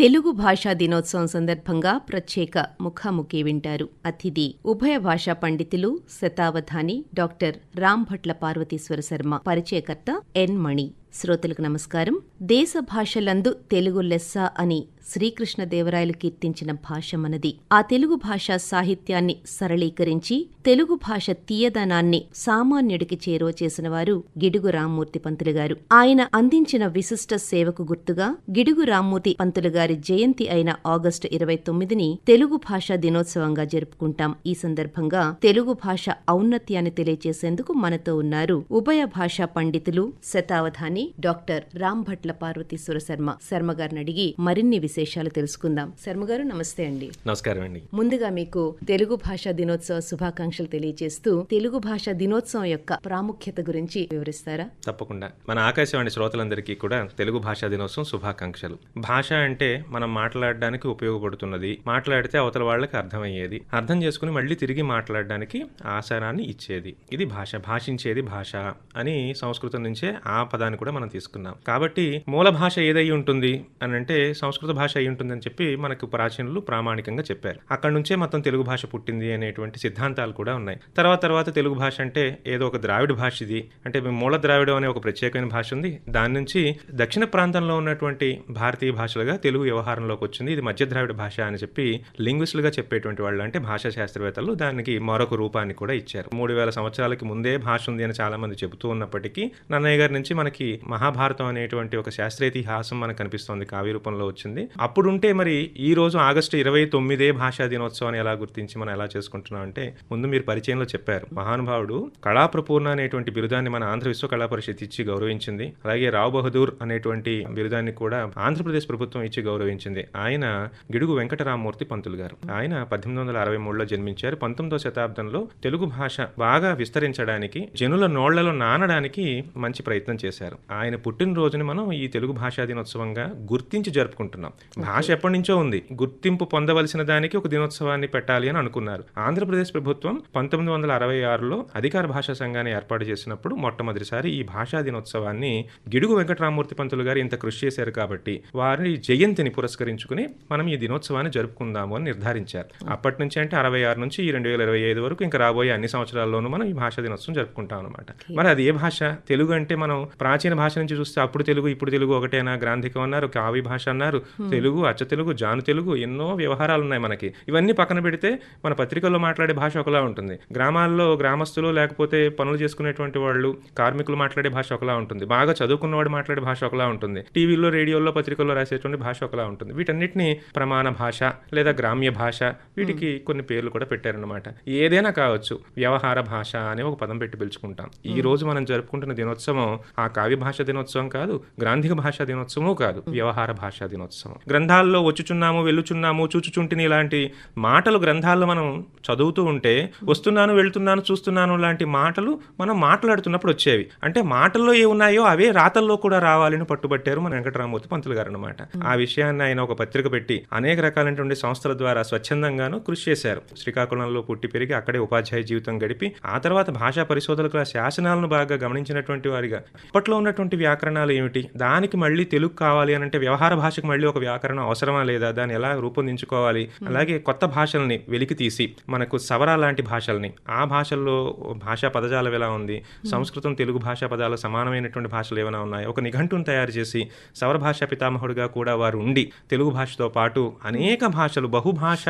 తెలుగు భాషా దినోత్సవం సందర్భంగా ప్రత్యేక ముఖాముఖి వింటారు. అతిథి ఉభయ భాషా పండితులు శతావధాని డాక్టర్ రాంభట్ల పార్వతీశ్వర శర్మ. పరిచయకర్త ఎన్ మణి. శ్రోతలకు నమస్కారం. దేశ భాషలందు తెలుగు లెస్స అని శ్రీకృష్ణదేవరాయలు కీర్తించిన భాష మనది. ఆ తెలుగు భాషా సాహిత్యాన్ని సరళీకరించి తెలుగు భాష తీయదనాన్ని సామాన్యుడికి చేరువ చేసిన వారు గిడుగు రామ్మూర్తి పంతులు గారు. ఆయన అందించిన విశిష్ట సేవకు గుర్తుగా గిడుగు రామ్మూర్తి పంతులు గారి జయంతి అయిన ఆగస్టు 29ని తెలుగు భాషా దినోత్సవంగా జరుపుకుంటాం. ఈ సందర్భంగా తెలుగు భాష ఔన్నత్యాన్ని తెలియజేసేందుకు మనతో ఉన్నారు ఉభయ భాషా పండితులు శతావధాని డాక్టర్ రాంభట్ల పార్వతీశ్వర శర్మ. శర్మ గారిని అడిగి మరిన్ని విశేషాలు తెలుసుకుందాం. శర్మ గారు నమస్తే అండి. నమస్కారం అండి. ముందుగా మీకు తెలుగు భాషా దినోత్సవ శుభాకాంక్షలు తెలియజేస్తూ తెలుగు భాషా దినోత్సవం యొక్క ప్రాముఖ్యత గురించి వివరిస్తారా? తప్పకుండా. మన ఆకాశవాణి శ్రోతలందరికీ కూడా తెలుగు భాషా దినోత్సవం శుభాకాంక్షలు. భాష అంటే మనం మాట్లాడడానికి ఉపయోగపడుతున్నది, మాట్లాడితే అవతల వాళ్ళకి అర్థమయ్యేది, అర్థం చేసుకుని మళ్ళీ తిరిగి మాట్లాడడానికి ఆసారాన్ని ఇచ్చేది. ఇది భాష. భాషించేది భాష అని సంస్కృతం నుంచే ఆ పదాన్ని కూడా మనం తీసుకున్నాం. కాబట్టి మూల భాష ఏదై ఉంటుంది అని అంటే సంస్కృత భాష అయి ఉంటుందని చెప్పి మనకు ప్రాచీనులు ప్రామాణికంగా చెప్పారు. అక్కడ నుంచే మొత్తం తెలుగు భాష పుట్టింది అనేటువంటి సిద్ధాంతాలు కూడా ఉన్నాయి. తర్వాత తెలుగు భాష అంటే ఏదో ఒక ద్రావిడ భాష ఇది అంటే మూల ద్రావిడం అనే ఒక ప్రత్యేకమైన భాష ఉంది. దాని నుంచి దక్షిణ ప్రాంతంలో ఉన్నటువంటి భారతీయ భాషలుగా తెలుగు వ్యవహారంలోకి వచ్చింది. ఇది మధ్య ద్రావిడ భాష అని చెప్పి లింగ్విస్టులుగా చెప్పేటువంటి వాళ్ళు అంటే భాషా శాస్త్రవేత్తలు దానికి మరొక రూపాన్ని కూడా ఇచ్చారు. 3000 సంవత్సరాలకి ముందే భాష ఉంది అని చాలా మంది చెబుతూ ఉన్నప్పటికీ నన్నయ్య గారి నుంచి మనకి మహాభారతం అనేటువంటి ఒక శాస్త్రీయతిహాసం మనకు కనిపిస్తోంది, కావ్య రూపంలో వచ్చింది. అప్పుడుంటే మరి ఈ రోజు ఆగస్టు 29 భాషా దినోత్సవాన్ని ఎలా గుర్తించి మనం ఎలా చేసుకుంటున్నాం అంటే ముందు మీరు పరిచయంలో చెప్పారు. మహానుభావుడు కళాప్రపూర్ణ అనేటువంటి బిరుదాన్ని మన ఆంధ్ర విశ్వ కళా పరిషత్ ఇచ్చి గౌరవించింది. అలాగే రావ్ బహదూర్ అనేటువంటి బిరుదాన్ని కూడా ఆంధ్రప్రదేశ్ ప్రభుత్వం ఇచ్చి గౌరవించింది. ఆయన గిడుగు వెంకటరామమూర్తి పంతులు గారు. ఆయన 1863లో జన్మించారు. 19వ శతాబ్దంలో తెలుగు భాష బాగా విస్తరించడానికి, జనుల నోళ్లలో నానడానికి మంచి ప్రయత్నం చేశారు. ఆయన పుట్టినరోజుని మనం ఈ తెలుగు భాషా దినోత్సవంగా గుర్తించి జరుపుకుంటున్నాం. భాష ఎప్పటి నుంచో ఉంది, గుర్తింపు పొందవలసిన దానికి ఒక దినోత్సవాన్ని పెట్టాలి అని అనుకున్నారు. ఆంధ్రప్రదేశ్ ప్రభుత్వం 1966లో అధికార భాషా సంఘాన్ని ఏర్పాటు చేసినప్పుడు మొట్టమొదటిసారి ఈ భాషా దినోత్సవాన్ని గిడుగు వెంకటరామమూర్తి పంతులు గారు ఇంత కృషి చేశారు కాబట్టి వారి జయంతిని పురస్కరించుకుని మనం ఈ దినోత్సవాన్ని జరుపుకుందాము అని నిర్ధారించారు. అప్పటి నుంచి అంటే 66 నుంచి 2025 వరకు ఇంకా రాబోయే అన్ని సంవత్సరాల్లోనూ మనం ఈ భాషా దినోత్సవం జరుపుకుంటాం అనమాట. మరి అది ఏ భాష? తెలుగు అంటే మనం ప్రాచీన భాష నుంచి చూస్తే అప్పుడు తెలుగు ఇప్పుడు తెలుగు ఒకటేనా? గ్రాంధికం అన్నారు, కావ్య భాష అన్నారు, తెలుగు, అచ్చ తెలుగు, జాను తెలుగు, ఎన్నో వ్యవహారాలు ఉన్నాయి మనకి. ఇవన్నీ పక్కన పెడితే మన పత్రికల్లో మాట్లాడే భాష ఒకలా ఉంటుంది, గ్రామాల్లో గ్రామస్తులు లేకపోతే పనులు చేసుకునేటువంటి వాళ్ళు కార్మికులు మాట్లాడే భాష ఒకలా ఉంటుంది, బాగా చదువుకున్నవాడు మాట్లాడే భాష ఒకలా ఉంటుంది, టీవీలో రేడియోలో పత్రికల్లో రాసేటువంటి భాష ఒకలా ఉంటుంది. వీటన్నిటిని ప్రమాణ భాష లేదా గ్రామ్య భాష వీటికి కొన్ని పేర్లు కూడా పెట్టారన్నమాట. ఏదైనా కావచ్చు, వ్యవహార భాష అనే ఒక పదం పెట్టి పిలుచుకుంటాం. ఈ రోజు మనం జరుపుకుంటున్న దినోత్సవం ఆ కావ్య భాషా దినోత్సవం కాదు, గ్రాంధిక భాషా దినోత్సవం కాదు, వ్యవహార భాషా దినోత్సవం. గ్రంథాల్లో వచ్చుచున్నాము, వెళ్ళుచున్నాము, చూచుచుంటిని ఇలాంటి మాటలు గ్రంథాల్లో మనం చదువుతూ ఉంటే వస్తున్నాను, వెళ్తున్నాను, చూస్తున్నాను లాంటి మాటలు మనం మాట్లాడుతున్నప్పుడు వచ్చేవి. అంటే మాటల్లో ఏ ఉన్నాయో అవే రాతల్లో కూడా రావాలని పట్టుబట్టారు మన వెంకటరామమూర్తి పంతులు గారు అనమాట. ఆ విషయాన్ని ఆయన ఒక పత్రిక పెట్టి అనేక రకాలైనటువంటి సంస్థల ద్వారా స్వచ్ఛందంగాను కృషి చేశారు. శ్రీకాకుళంలో పుట్టి పెరిగి అక్కడే ఉపాధ్యాయ జీవితం గడిపి ఆ తర్వాత భాషా పరిశోధకుల శాసనాలను బాగా గమనించినటువంటి వారిగా ఇప్పట్లో ఉన్నటువంటి వ్యాకరణాలు ఏమిటి, దానికి మళ్ళీ తెలుగు కావాలి అని అంటే వ్యవహార భాషకు మళ్ళీ ఒక వ్యాకరణం అవసరమా లేదా, దాన్ని ఎలా రూపొందించుకోవాలి, అలాగే కొత్త భాషల్ని వెలికి తీసి మనకు సవరా లాంటి భాషల్ని ఆ భాషల్లో భాషా పదజాలం ఎలా ఉంది, సంస్కృతం తెలుగు భాషా పదాలు సమానమైనటువంటి భాషలు ఏమైనా ఉన్నాయి, ఒక నిఘంటును తయారు చేసి సవర భాషా పితామహుడిగా కూడా వారు ఉండి తెలుగు భాషతో పాటు అనేక భాషలు బహుభాష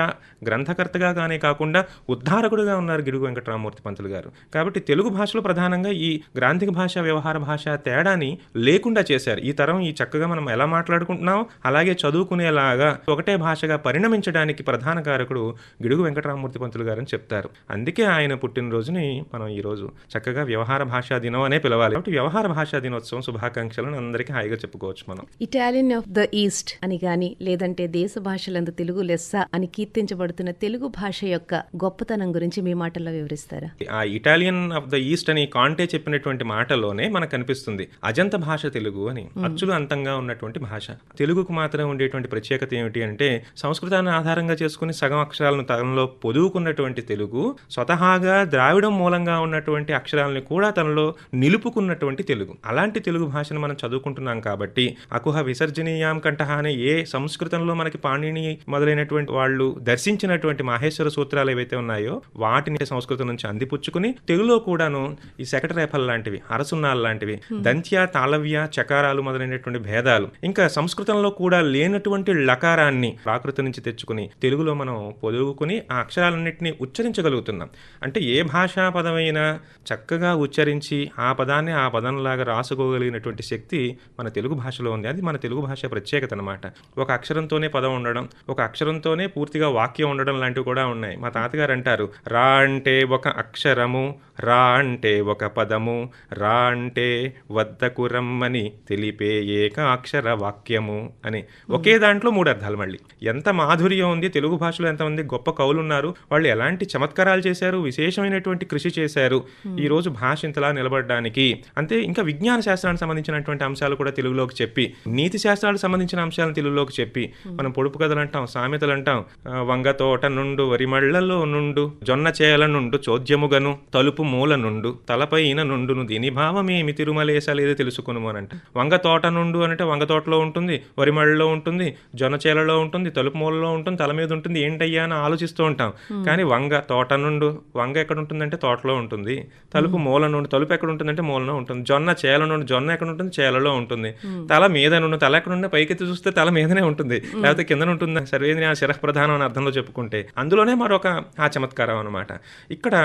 గ్రంథకర్తగానే కాకుండా ఉద్ధారకుడుగా ఉన్నారు గిడుగు వెంకటరామమూర్తి పంతులు గారు. కాబట్టి తెలుగు భాషలో ప్రధానంగా ఈ గ్రాంధిక భాష వ్యవహార భాష తేడాని లేకుండా చేశారు. ఈ తరం ఈ చక్కగా మనం ఎలా మాట్లాడుకుంటున్నాం అలాగే చదువుకునేలాగా ఒకటే భాషగా పరిణమించడానికి ప్రధాన కారకుడు గిడుగు వెంకటరామమూర్తి పంతులు గారు అని చెప్తారు. అందుకే ఆయన పుట్టినరోజుని మనం ఈ రోజు చక్కగా వ్యవహార భాషా దినం అనే పిలవాలి. కాబట్టి వ్యవహార భాషా దినోత్సవం శుభాకాంక్షలను అందరికీ హాయిగా చెప్పుకోవచ్చు మనం. ఇటాలియన్ ఆఫ్ ద ఈస్ట్ అని గాని లేదంటే దేశ భాషలందు తెలుగు లెస్స అని కీర్తించబడుతున్న తెలుగు భాష యొక్క గొప్పతనం గురించి మీ మాటల్లో వివరిస్తారా? ఆ ఇటాలియన్ ఆఫ్ ద ఈస్ట్ అని కాంటే చెప్పినటువంటి మాటలోనే మనకు కనిపిస్తుంది అజంత భాష తెలుగు అని, అచ్చులు అంతంగా ఉన్నటువంటి భాష. తెలుగుకు మాత్రం ఉండేటువంటి ప్రత్యేకత ఏమిటి అంటే సంస్కృతాన్ని ఆధారంగా చేసుకుని సగం అక్షరాలను తనలో పొదువుకున్నటువంటి తెలుగు స్వతహాగా ద్రావిడం మూలంగా ఉన్నటువంటి అక్షరాలని కూడా తనలో నిలుపుకున్నటువంటి తెలుగు. అలాంటి తెలుగు భాషను మనం చదువుకుంటున్నాం కాబట్టి అకుహ విసర్జనీయాం కంఠః అనే ఏ సంస్కృతంలో మనకి పాణిని మొదలైనటువంటి వాళ్ళు దర్శించినటువంటి మాహేశ్వర సూత్రాలు ఏవైతే ఉన్నాయో వాటిని సంస్కృతం నుంచి అందిపుచ్చుకుని తెలుగులో కూడాను ఈ శకటరేఫల్ లాంటివి, అరసున్నాలు లాంటివి, దంత్య, తాళవ్య, చకారాలు మొదలైనటువంటి భేదాలు, ఇంకా సంస్కృతంలో కూడా లేనటువంటి లకారాన్ని ప్రాకృతి నుంచి తెచ్చుకుని తెలుగులో మనం పొదుగుకుని ఆ అక్షరాలన్నింటినీ ఉచ్చరించగలుగుతున్నాం. అంటే ఏ భాషా పదమైనా చక్కగా ఉచ్చరించి ఆ పదాన్ని ఆ పదంలాగా రాసుకోగలిగినటువంటి శక్తి మన తెలుగు భాషలో ఉంది. అది మన తెలుగు భాష ప్రత్యేకత అనమాట. ఒక అక్షరంతోనే పదం ఉండడం, ఒక అక్షరంతోనే పూర్తిగా వాక్యం ఉండడం లాంటివి కూడా ఉన్నాయి. మా తాతగారు అంటారు, రా అంటే ఒక అక్షరము, రా అంటే ఒక పదము, రా అంటే వద్దకు రమ్మని తెలిపే ఏక అక్షర వాక్యము అని. ఒకే దాంట్లో 3 అర్థాలు. మళ్ళీ ఎంత మాధుర్యం ఉంది తెలుగు భాషలో. ఎంతమంది గొప్ప కవులు ఉన్నారు, వాళ్ళు ఎలాంటి చమత్కారాలు చేశారు, విశేషమైనటువంటి కృషి చేశారు ఈ రోజు భాష ఇంతలా నిలబడడానికి. అంతే, ఇంకా విజ్ఞాన శాస్త్రానికి సంబంధించినటువంటి అంశాలు కూడా తెలుగులోకి చెప్పి, నీతి శాస్త్రాలకు సంబంధించిన అంశాలను తెలుగులోకి చెప్పి, మనం పొడుపు కథలు అంటాం, సామెతలు అంటాం, వంగ తోట నుండు వరిమళ్లలో నుండు, జొన్న చేల నుండు చోద్యముగను, తలుపు మూల నుండు, తలపైన నుండును, దీని భావమేమి తిరుమలేస లేదు తెలుసుకును అని అంట. వంగ తోట నుండు అంటే వంగ తోటలో ఉంటుంది, వరిమళ్ళలో ఉంటుంది, జొన్న చేలలో ఉంటుంది, తలుపు మూలలో ఉంటుంది, తల మీద ఉంటుంది, ఏంటయ్యా అని ఆలోచిస్తూ ఉంటాం. కానీ వంగ తోట నుండు, వంగ ఎక్కడ ఉంటుందంటే తోటలో ఉంటుంది, తలుపు మూల నుండి, తలుపు ఎక్కడ ఉంటుందంటే మూలలో ఉంటుంది, జొన్న చేల నుండి, జొన్న ఎక్కడ ఉంటుంది, చేలలో ఉంటుంది, తల మీద నుండి, తల ఎక్కడ ఉంటే పైకెత్తి చూస్తే తల మీదనే ఉంటుంది, లేకపోతే కింద ఉంటుంది, సర్వేంద్రియ శిరః ప్రధానం అని అర్థంలో చెప్పుకుంటే. అందులోనే మరొక ఆ చమత్కారం అనమాట. ఇక్కడ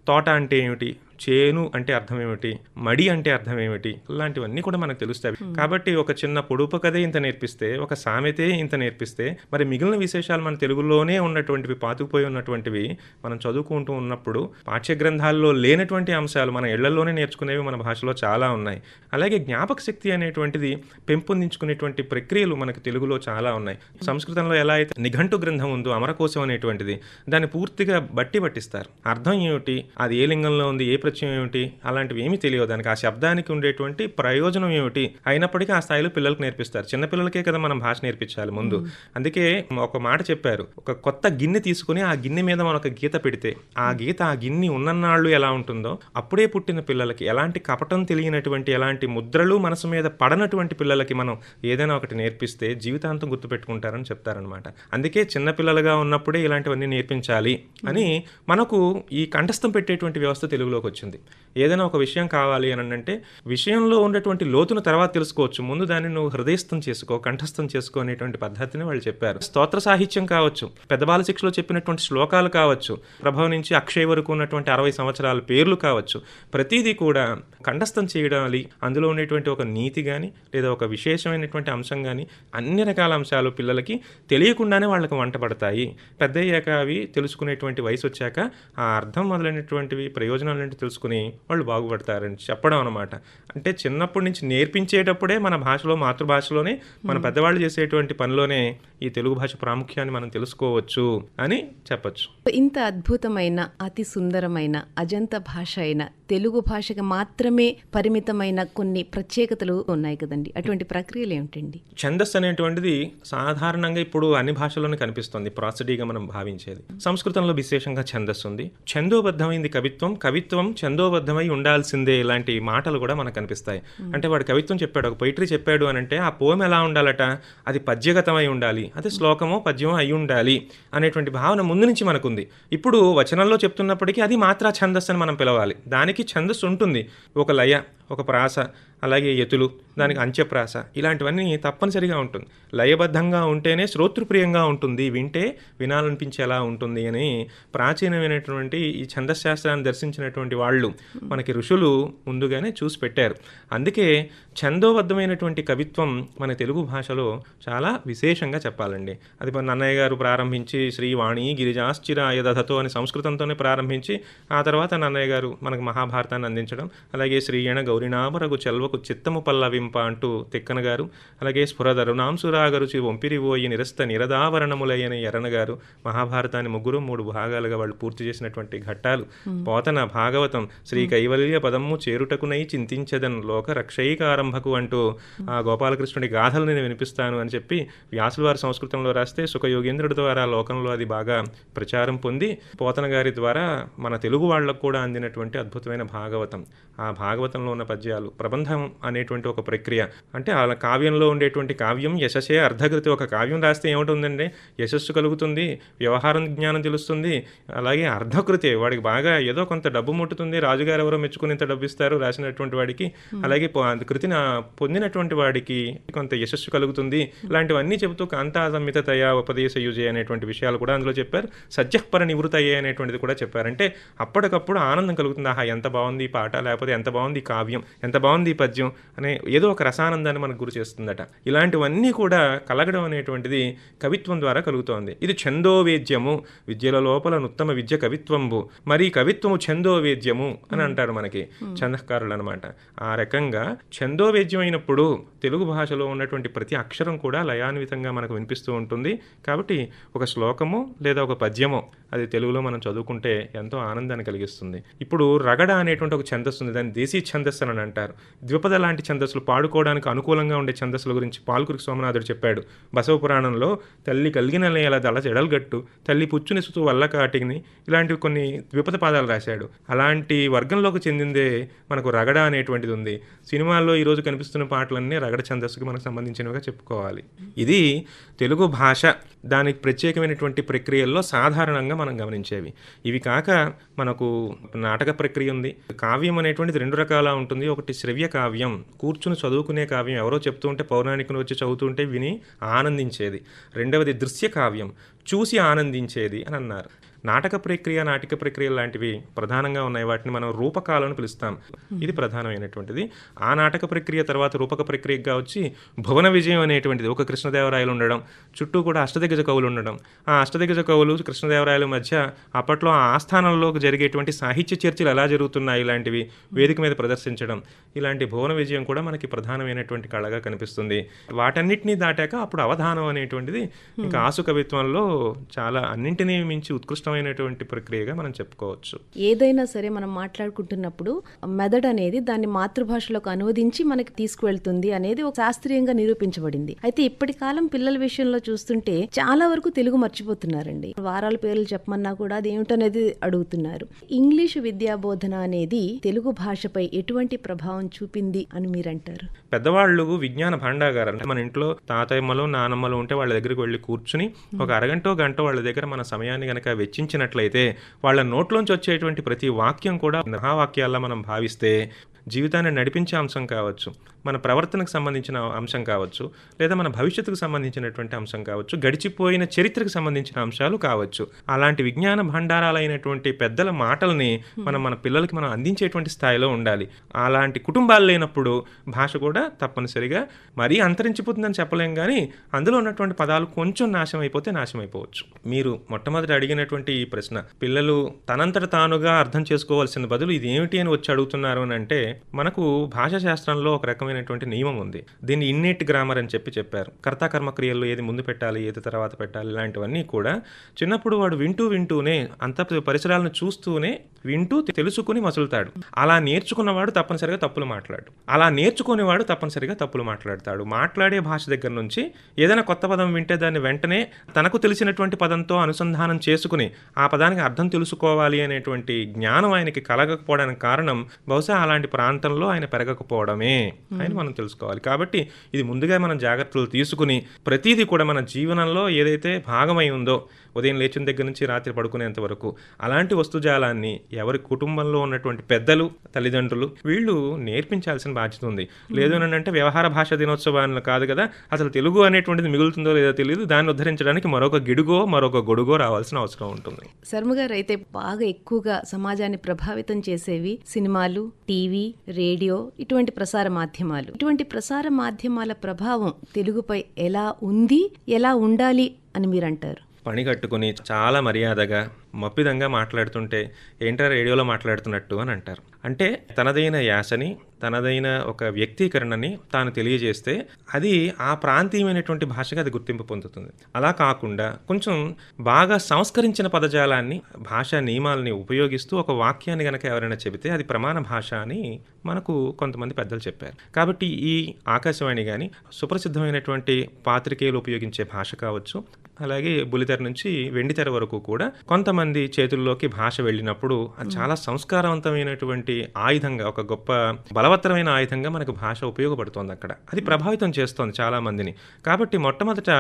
తోట అంటే ఏమిటి, చేను అంటే అర్థం ఏమిటి, మడి అంటే అర్థం ఏమిటి, ఇలాంటివన్నీ కూడా మనకు తెలుస్తాయి. కాబట్టి ఒక చిన్న పొడుపు కథే ఇంత నేర్పిస్తే, ఒక సామెతే ఇంత నేర్పిస్తే, మరి మిగిలిన విశేషాలు మన తెలుగులోనే ఉన్నటువంటివి, పాతుకుపోయి ఉన్నటువంటివి మనం చదువుకుంటూ ఉన్నప్పుడు పాఠ్య గ్రంథాల్లో లేనటువంటి అంశాలు మన ఇళ్లలోనే నేర్చుకునేవి మన భాషలో చాలా ఉన్నాయి. అలాగే జ్ఞాపక శక్తి అనేటువంటిది పెంపొందించుకునేటువంటి ప్రక్రియలు మనకు తెలుగులో చాలా ఉన్నాయి. సంస్కృతంలో ఎలా అయితే నిఘంటు గ్రంథం ఉందో అమరకోశం అనేటువంటిది, దాన్ని పూర్తిగా పట్టిస్తారు. అర్థం ఏమిటి, అది ఏ లింగంలో ఉంది, ఏ ప్రత్యయం ఏమిటి, అలాంటివి ఏమీ తెలియదు దానికి. ఆ శబ్దానికి ఉండేటువంటి ప్రయోజనం ఏమిటి అయినప్పటికీ ఆ స్థాయిలో పిల్లలకు నేర్పిస్తారు. చిన్నపిల్లలకే కదా మనం భాష నేర్పించాలి ముందు. అందుకే ఒక మాట చెప్పారు, ఒక కొత్త గిన్నె తీసుకుని ఆ గిన్నె మీద మనం ఒక గీత పెడితే ఆ గీత ఆ గిన్నె ఉన్నన్నాళ్ళు ఎలా ఉంటుందో, అప్పుడే పుట్టిన పిల్లలకి ఎలాంటి కపటం తెలియనటువంటి, ఎలాంటి ముద్రలు మనసు మీద పడనటువంటి పిల్లలకి మనం ఏదైనా ఒకటి నేర్పిస్తే జీవితాంతం గుర్తుపెట్టుకుంటారని చెప్తారనమాట. అందుకే చిన్నపిల్లలుగా ఉన్నప్పుడే ఇలాంటివన్నీ నేర్పించాలి అని మనకు ఈ కంఠస్థం పెట్టేటువంటి వ్యవస్థ తెలుగులోకి వచ్చింది. ఏదైనా ఒక విషయం కావాలి అని అంటే విషయంలో ఉన్నటువంటి లోతును తర్వాత తెలుసుకోవచ్చు, ముందు దాన్ని నువ్వు హృదయస్థం చేసుకో, కంఠస్థం చేసుకో అనేటువంటి పద్ధతిని వాళ్ళు చెప్పారు. స్తోత్ర సాహిత్యం కావచ్చు, పెద్ద బాల శిక్షలో చెప్పినటువంటి శ్లోకాలు కావచ్చు, ప్రభవ నుంచి అక్షయ్ వరకు ఉన్నటువంటి 60 సంవత్సరాల పేర్లు కావచ్చు, ప్రతిదీ కూడా కంఠస్థం చేయడాలి. అందులో ఉండేటువంటి ఒక నీతి కానీ లేదా ఒక విశేషమైనటువంటి అంశం కానీ అన్ని రకాల అంశాలు పిల్లలకి తెలియకుండానే వాళ్ళకి వంట పడతాయి. పెద్ద అయ్యాక అవి తెలుసుకునేటువంటి వయసు వచ్చాక ఆ అర్థం మొదలైనటువంటివి ప్రయోజనాలు తెలుసుకుని వాళ్ళు బాగుపడతారని చెప్పడం అనమాట. అంటే చిన్నప్పటి నుంచి నేర్పించేటప్పుడే మన భాషలో, మాతృభాషలోనే, మన పెద్దవాళ్ళు చేసేటువంటి పనిలోనే ఈ తెలుగు భాష ప్రాముఖ్యాన్ని మనం తెలుసుకోవచ్చు అని చెప్పచ్చు. ఇంత అద్భుతమైన, అతి సుందరమైన, అజంత భాష అయిన తెలుగు భాషకి మాత్రమే పరిమితమైన కొన్ని ప్రత్యేకతలు ఉన్నాయి కదండి, అటువంటి ప్రక్రియలు ఏమిటండి? ఛందస్సు అనేటువంటిది సాధారణంగా ఇప్పుడు అన్ని భాషల్లోనే కనిపిస్తుంది, ప్రాసడీగా మనం భావించేది. సంస్కృతంలో విశేషంగా ఛందస్సు ఉంది. ఛందోబద్ధమైంది కవిత్వం, కవిత్వం ఛందోబద్ధమై ఉండాల్సిందే, ఇలాంటి మాటలు కూడా మనకు కనిపిస్తాయి. అంటే వాడు కవిత్వం చెప్పాడు, ఒక పొయిటరీ చెప్పాడు అని అంటే ఆ పోయం ఎలా ఉండాలట, అది పద్యగతమై ఉండాలి, అదే శ్లోకమో పద్యమో అయి ఉండాలి అనేటువంటి భావన ముందు నుంచి మనకుంది. ఇప్పుడు వచనంలో చెప్తున్నప్పటికీ అది మాత్రా ఛందస్సు అని మనం పిలవాలి. దానికి ఛందస్సు ఉంటుంది, ఒక లయ, ఒక ప్రాస, అలాగే ఎతులు, దానికి అంత్యప్రాస, ఇలాంటివన్నీ తప్పనిసరిగా ఉంటుంది. లయబద్ధంగా ఉంటేనే శ్రోతృప్రియంగా ఉంటుంది, వింటే వినాలనిపించేలా ఉంటుంది అని ప్రాచీనమైనటువంటి ఈ ఛందశాస్త్రాన్ని దర్శించినటువంటి వాళ్ళు, మనకి ఋషులు ముందుగానే చూసి పెట్టారు. అందుకే ఛందోబద్ధమైనటువంటి కవిత్వం మన తెలుగు భాషలో చాలా విశేషంగా చెప్పాలండి. అది నన్నయ్య గారు ప్రారంభించి శ్రీవాణి గిరిజాశ్చిరాయ దధతో అని సంస్కృతంతోనే ప్రారంభించి ఆ తర్వాత నన్నయ్య గారు మనకు మహాభారతాన్ని అందించడం, అలాగే శ్రీయణ గౌరినామరగు చెల్వకు చిత్తము పల్లవింప అంటూ తిక్కన గారు, అలాగే స్ఫురధరునాంసురాగరుచి ఒంపిరివోయి నిరస్త నిరదావరణములయ్యని ఎర్రన గారు మహాభారతాన్ని 3 భాగాలుగా వాళ్ళు పూర్తి చేసినటువంటి ఘట్టాలు. పోతన భాగవతం శ్రీ కైవల్య పదమ్ము చేరుటకునై చింతించదన్ లోక రక్షైకారంభకు అంటూ ఆ గోపాలకృష్ణుడి గాథలు నేను వినిపిస్తాను అని చెప్పి వ్యాసుల వారి సంస్కృతంలో రాస్తే సుఖయోగేంద్రుడి ద్వారా లోకంలో అది బాగా ప్రచారం పొంది పోతన గారి ద్వారా మన తెలుగు వాళ్లకు కూడా అందినటువంటి అద్భుతమైన భాగవతం. ఆ భాగవతంలో ఉన్న పద్యాలు, ప్రబంధం అనేటువంటి ఒక ప్రక్రియ. అంటే ఆ కావ్యంలో ఉండేటువంటి కావ్యం యశస్సే అర్ధకృతి. ఒక కావ్యం రాస్తే ఏముంటుందండి, యశస్సు కలుగుతుంది, వ్యవహారం జ్ఞానం తెలుస్తుంది, అలాగే అర్ధకృతి వాడికి బాగా ఏదో కొంత డబ్బు ముట్టుతుంది, రాజుగారు ఎవరో మెచ్చుకుని ఇంత డబ్బు ఇస్తారు రాసినటువంటి వాడికి, అలాగే కృతిని పొందినటువంటి వాడికి కొంత యశస్సు కలుగుతుంది. ఇలాంటివన్నీ చెబుతూ కాంతా సంహితయ ఉపదేశ యుజే అనేటువంటి విషయాలు కూడా అందులో చెప్పారు. సజ్జఃపర నివృతయ్యే అనేటువంటిది కూడా చెప్పారంటే అప్పటికప్పుడు ఆనందం కలుగుతుంది. ఆహా ఎంత బాగుంది ఈ పాట, లేకపోతే ఎంత బాగుంది ఈ కావ్యం, ఎంత బాగుంది ఈ పద్యం అనే ఏదో ఒక రసానందాన్ని మనకు గురి చేస్తుందట. ఇలాంటివన్నీ కూడా కలగడం అనేటువంటిది కవిత్వం ద్వారా కలుగుతోంది. ఇది ఛందోవేద్యము, విద్యల లోపల ఉత్తమ విద్య కవిత్వంబు, మరి కవిత్వము ఛందోవేద్యము అని అంటారు మనకి ఛందకారులు అనమాట. ఆ రకంగా ఛందోవేద్యం అయినప్పుడు తెలుగు భాషలో ఉన్నటువంటి ప్రతి అక్షరం కూడా లయాన్వితంగా మనకు వినిపిస్తూ ఉంటుంది. కాబట్టి ఒక శ్లోకము లేదా ఒక పద్యమో అది తెలుగులో మనం చదువుకుంటే ఎంతో ఆనందాన్ని కలిగిస్తుంది. ఇప్పుడు రగడ అనేటువంటి ఒక ఛందస్సు ఉంది, దాన్ని దేశీ ఛందస్సు అని అంటారు. ద్విపద లాంటి ఛందస్సులు, పాడుకోవడానికి అనుకూలంగా ఉండే ఛందస్సుల గురించి పాల్కురికి సోమనాథుడు చెప్పాడు. బసవ పురాణంలో తల్లి కలిగిన నేల దళ చెడల్గట్టు, తల్లి పుచ్చునిసుతూ వల్ల కాటిని, ఇలాంటివి కొన్ని ద్విపద పాదాలు రాశాడు. అలాంటి వర్గంలోకి చెందిందే మనకు రగడ అనేటువంటిది ఉంది. సినిమాల్లో ఈరోజు కనిపిస్తున్న పాటలన్నీ రగడ ఛందస్సుకి మనకు సంబంధించినవిగా చెప్పుకోవాలి. ఇది తెలుగు భాష దానికి ప్రత్యేకమైనటువంటి ప్రక్రియల్లో సాధారణంగా మనం గమనించేవి. ఇవి కాక మనకు నాటక ప్రక్రియ ఉంది. కావ్యం అనేటువంటిది 2 రకాల ఉంటుంది. ఒకటి శ్రవ్య కావ్యం, కూర్చుని చదువుకునే కావ్యం, ఎవరో చెప్తూ ఉంటే పౌరాణికులు వచ్చి చదువుతుంటే విని ఆనందించేది. రెండవది దృశ్య కావ్యం, చూసి ఆనందించేది అని అన్నారు. నాటక ప్రక్రియ, నాటిక ప్రక్రియ లాంటివి ప్రధానంగా ఉన్నాయి. వాటిని మనం రూపకాలను పిలుస్తాం. ఇది ప్రధానమైనటువంటిది. ఆ నాటక ప్రక్రియ తర్వాత రూపక ప్రక్రియగా వచ్చి భువన విజయం అనేటువంటిది. ఒక కృష్ణదేవరాయలు ఉండడం, చుట్టూ కూడా అష్టదిగ్గజ కవులు ఉండడం. ఆ అష్టదిగ్గజ కవులు కృష్ణదేవరాయల మధ్య అప్పట్లో ఆ ఆస్థానంలో జరిగేటువంటి సాహిత్య చర్చలు ఎలా జరుగుతున్నాయి ఇలాంటివి వేదిక మీద ప్రదర్శించడం. ఇలాంటి భువన విజయం కూడా మనకి ప్రధానమైనటువంటి కళగా కనిపిస్తుంది. వాటన్నిటినీ దాటాక అప్పుడు అవధానం అనేటువంటిది ఇంకా ఆసు కవిత్వంలో చాలా అన్నింటినీ మించి ఉత్కృష్టమైనటువంటి ప్రక్రియగా మనం చెప్పుకోవచ్చు. ఏదైనా సరే మనం మాట్లాడుకుంటున్నప్పుడు మెదడు అనేది దాన్ని మాతృభాషలోకి అనువదించి మనకి తీసుకువెళ్తుంది అనేది ఒక శాస్త్రీయంగా నిరూపించబడింది. అయితే ఇప్పటి కాలం పిల్లల విషయంలో చూస్తుంటే చాలా వరకు తెలుగు మర్చిపోతున్నారండి. వారాల పేర్లు చెప్పమన్నా కూడా అది ఏమిటనేది అడుగుతున్నారు. ఇంగ్లీషు విద్యా బోధన అనేది తెలుగు భాషపై ఎటువంటి ప్రభావం చూపింది అని మీరంటారు? పెద్దవాళ్ళు విజ్ఞాన భాండాగారం. మన ఇంట్లో తాతయ్యమ్మలు నానమ్మలు ఉంటే వాళ్ళ దగ్గరికి వెళ్ళి కూర్చుని ఒక అరగంటో గంట వాళ్ళ దగ్గర మన సమయాన్ని కనుక వెచ్చించినట్లయితే వాళ్ళ నోట్లోంచి వచ్చేటువంటి ప్రతి వాక్యం కూడా మహావాక్యాల్లో మనం భావిస్తే జీవితాన్ని నడిపించే అంశం కావచ్చు, మన ప్రవర్తనకు సంబంధించిన అంశం కావచ్చు, లేదా మన భవిష్యత్తుకు సంబంధించినటువంటి అంశం కావచ్చు, గడిచిపోయిన చరిత్రకు సంబంధించిన అంశాలు కావచ్చు. అలాంటి విజ్ఞాన భండారాలైనటువంటి పెద్దల మాటల్ని మన పిల్లలకి మనం అందించేటువంటి స్థాయిలో ఉండాలి. అలాంటి కుటుంబాలు లేనప్పుడు భాష కూడా తప్పనిసరిగా మరీ అంతరించిపోతుందని చెప్పలేం, కానీ అందులో ఉన్నటువంటి పదాలు కొంచెం నాశనం అయిపోవచ్చు. మీరు మొట్టమొదటి అడిగినటువంటి ఈ ప్రశ్న, పిల్లలు తనంతట తానుగా అర్థం చేసుకోవాల్సిన బదులు ఇది ఏమిటి అని వచ్చి అడుగుతున్నారు అని అంటే, మనకు భాషా శాస్త్రంలో ఒక రకమైనటువంటి నియమం ఉంది. దీన్ని ఇన్నేట్ గ్రామర్ అని చెప్పారు. కర్తాకర్మ క్రియల్లో ఏది ముందు పెట్టాలి, ఏది తర్వాత పెట్టాలి, ఇలాంటివన్నీ కూడా చిన్నప్పుడు వాడు వింటూనే అంత పరిసరాలను చూస్తూనే వింటూ తెలుసుకుని మసులుతాడు. అలా నేర్చుకున్నవాడు తప్పనిసరిగా తప్పులు మాట్లాడు, అలా నేర్చుకునేవాడు తప్పనిసరిగా తప్పులు మాట్లాడతాడు. మాట్లాడే భాష దగ్గర నుంచి ఏదైనా కొత్త పదం వింటే దాన్ని వెంటనే తనకు తెలిసినటువంటి పదంతో అనుసంధానం చేసుకుని ఆ పదానికి అర్థం తెలుసుకోవాలి అనేటువంటి జ్ఞానం ఆయనకి కలగకపోవడానికి కారణం బహుశా అలాంటి ప్రాంతంలో ఆయన పెరగకపోవడమే అని మనం తెలుసుకోవాలి. కాబట్టి ఇది ముందుగా మనం జాగ్రత్తలు తీసుకుని ప్రతిదీ కూడా మన జీవనంలో ఏదైతే భాగమై ఉందో, ఉదయం లేచిన దగ్గర నుంచి రాత్రి పడుకునేంత వరకు అలాంటి వస్తుజాలాన్ని ఎవరి కుటుంబంలో ఉన్నటువంటి పెద్దలు, తల్లిదండ్రులు వీళ్ళు నేర్పించాల్సిన బాధ్యత ఉంది. లేదు అని అంటే వ్యవహార భాష దినోత్సవాన్ని కాదు కదా, అసలు తెలుగు అనేటువంటిది మిగులుతుందో లేదో తెలియదు. దాన్ని ఉద్ధరించడానికి మరొక గిడుగో మరొక గొడుగో రావాల్సిన అవసరం ఉంటుంది. శర్మ గారు, అయితే బాగా ఎక్కువగా సమాజాన్ని ప్రభావితం చేసేవి సినిమాలు, టీవీ, రేడియో, ఇటువంటి ప్రసార మాధ్యమాలు. ఇటువంటి ప్రసార మాధ్యమాల ప్రభావం తెలుగుపై ఎలా ఉంది, ఎలా ఉండాలి అని మీరంటారు? పని కట్టుకుని చాలా మర్యాదగా మప్పిదంగా మాట్లాడుతుంటే ఏంట్రా రేడియోలో మాట్లాడుతున్నట్టు అని అంటారు. అంటే తనదైన యాసని, తనదైన ఒక వ్యక్తీకరణని తాను తెలియజేస్తే అది ఆ ప్రాంతీయమైనటువంటి భాషగా అది గుర్తింపు పొందుతుంది. అలా కాకుండా కొంచెం బాగా సంస్కరించిన పదజాలాన్ని, భాషా నియమాలని ఉపయోగిస్తూ ఒక వాక్యాన్ని గనక ఎవరైనా చెబితే అది ప్రమాణ భాష అని మనకు కొంతమంది పెద్దలు చెప్పారు. కాబట్టి ఈ ఆకాశవాణి కానీ సుప్రసిద్ధమైనటువంటి పాత్రికేయులు ఉపయోగించే భాష కావచ్చు, అలాగే బుల్లితెర నుంచి వెండితెర వరకు కూడా కొంతమంది చేతుల్లోకి భాష వెళ్ళినప్పుడు అది చాలా సంస్కారవంతమైనటువంటి ఆయుధంగా, ఒక గొప్ప బలవత్తరమైన ఆయుధంగా మనకు భాష ఉపయోగపడుతోంది. అక్కడ అది ప్రభావితం చేస్తోంది చాలా మందిని. కాబట్టి మొట్టమొదట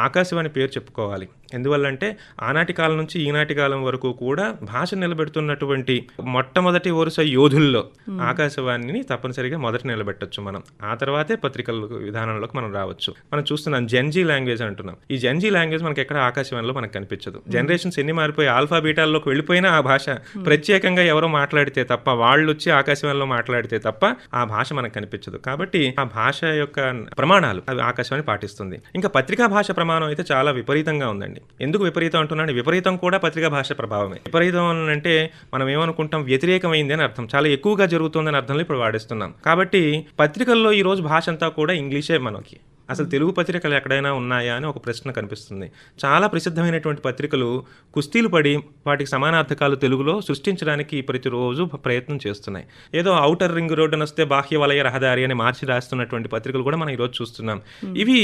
ఆకాశవాణి పేరు చెప్పుకోవాలి. ఎందువల్లంటే ఆనాటి కాలం నుంచి ఈనాటి కాలం వరకు కూడా భాష నిలబెడుతున్నటువంటి మొట్టమొదటి వరుస యోధుల్లో ఆకాశవాణిని తప్పనిసరిగా మొదట నిలబెట్టొచ్చు మనం. ఆ తర్వాతే పత్రికల విధానంలోకి మనం రావచ్చు. మనం చూస్తున్నాం జెన్జీ లాంగ్వేజ్ అంటున్నాం. ఈ జెన్జీ లాంగ్వేజ్ మనకి ఎక్కడ ఆకాశవాణిలో మనకు కనిపించదు. జనరేషన్స్ ఎన్ని మారిపోయి ఆల్ఫా బీటాల్లోకి వెళ్ళిపోయినా ఆ భాష ప్రత్యేకంగా ఎవరో మాట్లాడితే తప్ప, వాళ్ళు వచ్చి ఆకాశవాణిలో మాట్లాడితే తప్ప ఆ భాష మనకు కనిపించదు. కాబట్టి ఆ భాష యొక్క ప్రమాణాలు అవి ఆకాశవాణి పాటిస్తుంది. ఇంకా పత్రికా భాష ప్రమాణం అయితే చాలా విపరీతంగా ఉందండి. ఎందుకు విపరీతం అంటున్నాను? విపరీతం కూడా పత్రికా భాష ప్రభావమే. విపరీతం అంటే మనం ఏమనుకుంటాం, వ్యతిరేకమైంది అని అర్థం. చాలా ఎక్కువగా జరుగుతుందని అర్థంలో ఇప్పుడు వాడిస్తున్నాం. కాబట్టి పత్రికల్లో ఈ రోజు భాష అంతా కూడా ఇంగ్లీషే మనకి. అసలు తెలుగు పత్రికలు ఎక్కడైనా ఉన్నాయా అని ఒక ప్రశ్న కనిపిస్తుంది. చాలా ప్రసిద్ధమైనటువంటి పత్రికలు కుస్తీలు పడి వాటికి సమానార్థకాలు తెలుగులో సృష్టించడానికి ప్రతిరోజు ప్రయత్నం చేస్తున్నాయి. ఏదో ఔటర్ రింగ్ రోడ్డు వస్తే బాహ్య వలయ రహదారి అని మార్చి రాస్తున్నటువంటి పత్రికలు కూడా మనం ఈరోజు చూస్తున్నాం. ఇవి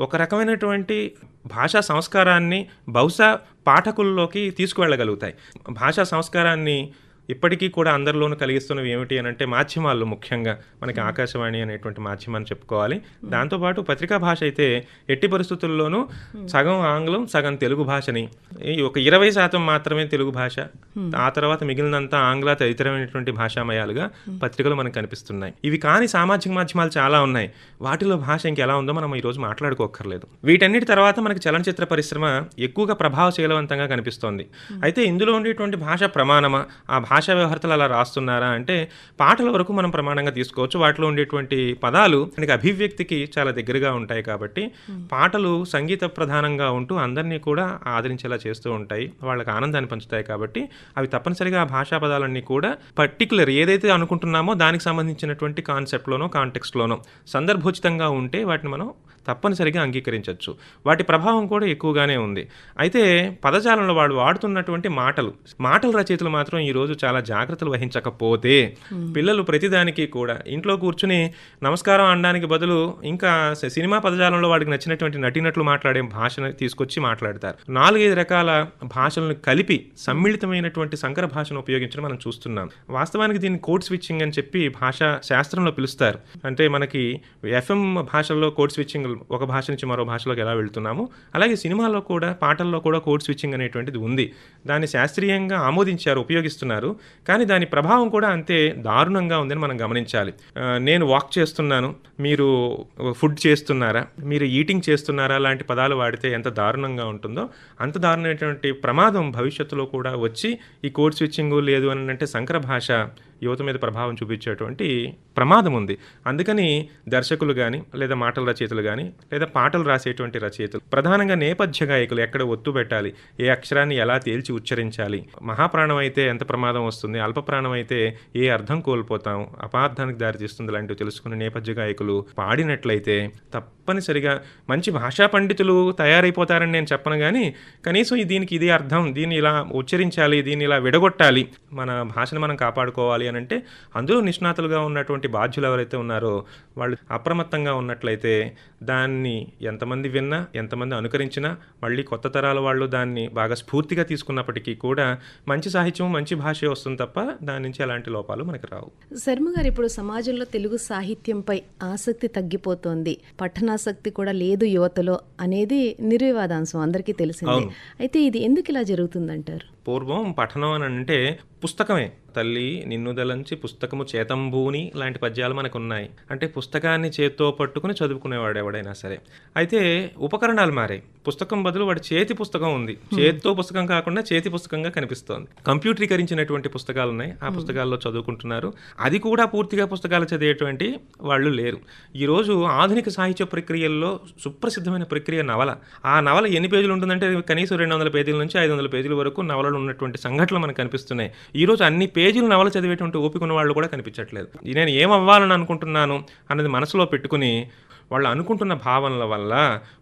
ఒక రకమైనటువంటి భాషా సంస్కారాన్ని బహుశా పాఠకుల్లోకి తీసుకువెళ్ళగలుగుతాయి. భాషా సంస్కారాన్ని ఇప్పటికీ కూడా అందరిలోనూ కలిగిస్తున్నవి ఏమిటి అని అంటే మాధ్యమాల్లో, ముఖ్యంగా మనకి ఆకాశవాణి అనేటువంటి మాధ్యమాన్ని చెప్పుకోవాలి. దాంతోపాటు పత్రికా భాష అయితే ఎట్టి పరిస్థితుల్లోనూ సగం ఆంగ్లం సగం తెలుగు భాషని, ఒక 20% మాత్రమే తెలుగు భాష, ఆ తర్వాత మిగిలినంతా ఆంగ్ల తదితరమైనటువంటి భాషామయాలుగా పత్రికలు మనకు కనిపిస్తున్నాయి. ఇవి కాని సామాజిక మాధ్యమాలు చాలా ఉన్నాయి. వాటిలో భాష ఇంకెలా ఉందో మనం ఈరోజు మాట్లాడుకోక్కర్లేదు. వీటన్నిటి తర్వాత మనకి చలనచిత్ర పరిశ్రమ ఎక్కువగా ప్రభావశీలవంతంగా కనిపిస్తోంది. అయితే ఇందులో ఉండేటువంటి భాష ప్రమాణమా, ఆ భాషా వ్యవహారతలు అలా రాస్తున్నారా అంటే పాటల వరకు మనం ప్రమాణంగా తీసుకోవచ్చు. వాటిలో ఉండేటువంటి పదాలు మనకి అభివ్యక్తికి చాలా దగ్గరగా ఉంటాయి. కాబట్టి పాటలు సంగీత ప్రధానంగా ఉంటూ అందరినీ కూడా ఆదరించేలా చేస్తూ ఉంటాయి, వాళ్ళకి ఆనందాన్ని పంచుతాయి. కాబట్టి అవి తప్పనిసరిగా ఆ భాషా పదాలన్నీ కూడా పర్టికులర్ ఏదైతే అనుకుంటున్నామో దానికి సంబంధించినటువంటి కాన్సెప్ట్లోనో కాంటెక్స్ట్లోనో సందర్భోచితంగా ఉంటే వాటిని మనం తప్పనిసరిగా అంగీకరించవచ్చు. వాటి ప్రభావం కూడా ఎక్కువగానే ఉంది. అయితే పదజాలంలో వాడు వాడుతున్నటువంటి మాటల రచయితలు మాత్రం ఈరోజు చాలా జాగ్రత్తలు వహించకపోతే పిల్లలు ప్రతిదానికి కూడా ఇంట్లో కూర్చుని నమస్కారం అనడానికి బదులు ఇంకా సినిమా పదజాలంలో వాడికి నచ్చినటువంటి నటీనటులు మాట్లాడే భాషను తీసుకొచ్చి మాట్లాడతారు. 4-5 రకాల భాషలను కలిపి సమ్మిళితమైనటువంటి సంకర భాషను ఉపయోగించడం మనం చూస్తున్నాం. వాస్తవానికి దీన్ని కోడ్ స్విచ్చింగ్ అని చెప్పి భాషా శాస్త్రంలో పిలుస్తారు. అంటే మనకి FM భాషల్లో కోడ్ స్విచ్చింగ్, ఒక భాష నుంచి మరో భాషలోకి ఎలా వెళ్తున్నాము, అలాగే సినిమాలో కూడా పాటల్లో కూడా కోడ్ స్విచ్చింగ్ అనేటువంటిది ఉంది. దాన్ని శాస్త్రీయంగా ఆమోదించారు, ఉపయోగిస్తున్నారు. కానీ దాని ప్రభావం కూడా అంతే దారుణంగా ఉందని మనం గమనించాలి. నేను వాక్ చేస్తున్నాను, మీరు ఫుడ్ చేస్తున్నారా, మీరు ఈటింగ్ చేస్తున్నారా లాంటి పదాలు వాడితే ఎంత దారుణంగా ఉంటుందో అంత దారుణమైనటువంటి ప్రమాదం భవిష్యత్తులో కూడా వచ్చి ఈ కోడ్ స్విచ్చింగ్ లేదు అని అంటే సంకర భాష యువత మీద ప్రభావం చూపించేటువంటి ప్రమాదం ఉంది. అందుకని దర్శకులు కానీ లేదా మాటల రచయితలు కానీ లేదా పాటలు రాసేటువంటి రచయితలు ప్రధానంగా నేపథ్య గాయకులు ఎక్కడ ఒత్తు పెట్టాలి, ఏ అక్షరాన్ని ఎలా తేల్చి ఉచ్చరించాలి, మహాప్రాణం అయితే ఎంత ప్రమాదం వస్తుంది, అల్పప్రాణం అయితే ఏ అర్థం కోల్పోతాం, అపార్థానికి దారితీస్తుంది లాంటివి తెలుసుకునే నేపథ్య గాయకులు పాడినట్లయితే తప్పనిసరిగా మంచి భాషా పండితులు తయారైపోతారని నేను చెప్పను. కానీ కనీసం దీనికి ఇదే అర్థం, దీన్ని ఇలా ఉచ్చరించాలి, దీన్ని ఇలా విడగొట్టాలి, మన భాషను మనం కాపాడుకోవాలి అని అంటే అందులో నిష్ణాతులుగా ఉన్నటువంటి బాధ్యులు ఎవరైతే ఉన్నారో వాళ్ళు అప్రమత్తంగా ఉన్నట్లయితే దాన్ని ఎంతమంది విన్నా, ఎంతమంది అనుకరించినా, మళ్ళీ కొత్త తరాల వాళ్ళు దాన్ని బాగా స్ఫూర్తిగా తీసుకున్నప్పటికీ కూడా మంచి సాహిత్యం, మంచి భాష వస్తుంది తప్ప దాని నుంచి ఎలాంటి లోపాలు మనకు రావు. శర్మ గారు, ఇప్పుడు సమాజంలో తెలుగు సాహిత్యంపై ఆసక్తి తగ్గిపోతోంది, పఠనాసక్తి కూడా లేదు యువతలో అనేది నిర్వివాదాంశం, అందరికీ తెలిసిందే. అయితే ఇది ఎందుకు ఇలా జరుగుతుందంటారు? పూర్వం పఠనం అని అంటే పుస్తకమే. తల్లి నిన్నుదలంచి పుస్తకము చేతంబూని లాంటి పద్యాలు మనకున్నాయి. అంటే పుస్తకాన్ని చేత్తో పట్టుకుని చదువుకునేవాడు ఎవడైనా సరే. అయితే ఉపకరణాలు మారాయి. పుస్తకం బదులు వాడి చేతి పుస్తకం ఉంది. చేత్తో పుస్తకం కాకుండా చేతి పుస్తకంగా కనిపిస్తోంది. కంప్యూటరీకరించినటువంటి పుస్తకాలు ఉన్నాయి. ఆ పుస్తకాల్లో చదువుకుంటున్నారు. అది కూడా పూర్తిగా పుస్తకాలు చదివేటువంటి వాళ్ళు లేరు. ఈరోజు ఆధునిక సాహిత్య ప్రక్రియల్లో సుప్రసిద్ధమైన ప్రక్రియ నవల. ఆ నవల ఎన్ని పేజీలు ఉంటుందంటే కనీసం 200 పేజీల నుంచి 500 పేజీల వరకు నవలలు ఉన్నటువంటి సంఘటనలు మనకు కనిపిస్తున్నాయి. ఈరోజు అన్ని పేజీలు నవల చదివేటువంటి ఓపిక ఉన్న వాళ్ళు కూడా కనిపించట్లేదు. నేను ఏమవ్వాలని అనుకుంటున్నాను అన్నది మనసులో పెట్టుకుని వాళ్ళు అనుకుంటున్న భావనల వల్ల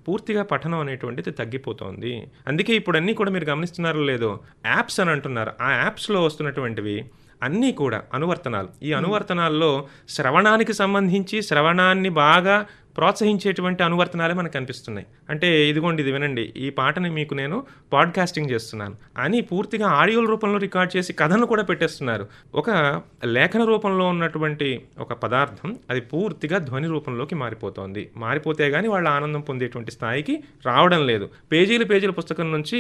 పూర్తిగా పఠనం అనేటువంటిది తగ్గిపోతుంది. అందుకే ఇప్పుడు అన్నీ కూడా మీరు గమనిస్తున్నారో లేదో యాప్స్ అని అంటున్నారు. ఆ యాప్స్లో వస్తున్నటువంటివి అన్నీ కూడా అనువర్తనాలు. ఈ అనువర్తనాల్లో శ్రవణానికి సంబంధించి శ్రవణాన్ని బాగా ప్రోత్సహించేటువంటి అనువర్తనాలే మనకు కనిపిస్తున్నాయి. అంటే ఇదిగోండి ఇది వినండి, ఈ పాటని మీకు నేను పాడ్కాస్టింగ్ చేస్తున్నాను అని పూర్తిగా ఆడియో రూపంలో రికార్డ్ చేసి కథను కూడా పెట్టేస్తున్నారు. ఒక లేఖన రూపంలో ఉన్నటువంటి ఒక పదార్థం అది పూర్తిగా ధ్వని రూపంలోకి మారిపోతోంది. మారిపోతే కానీ వాళ్ళ ఆనందం పొందేటువంటి స్థాయికి రావడం లేదు. పేజీల పుస్తకం నుంచి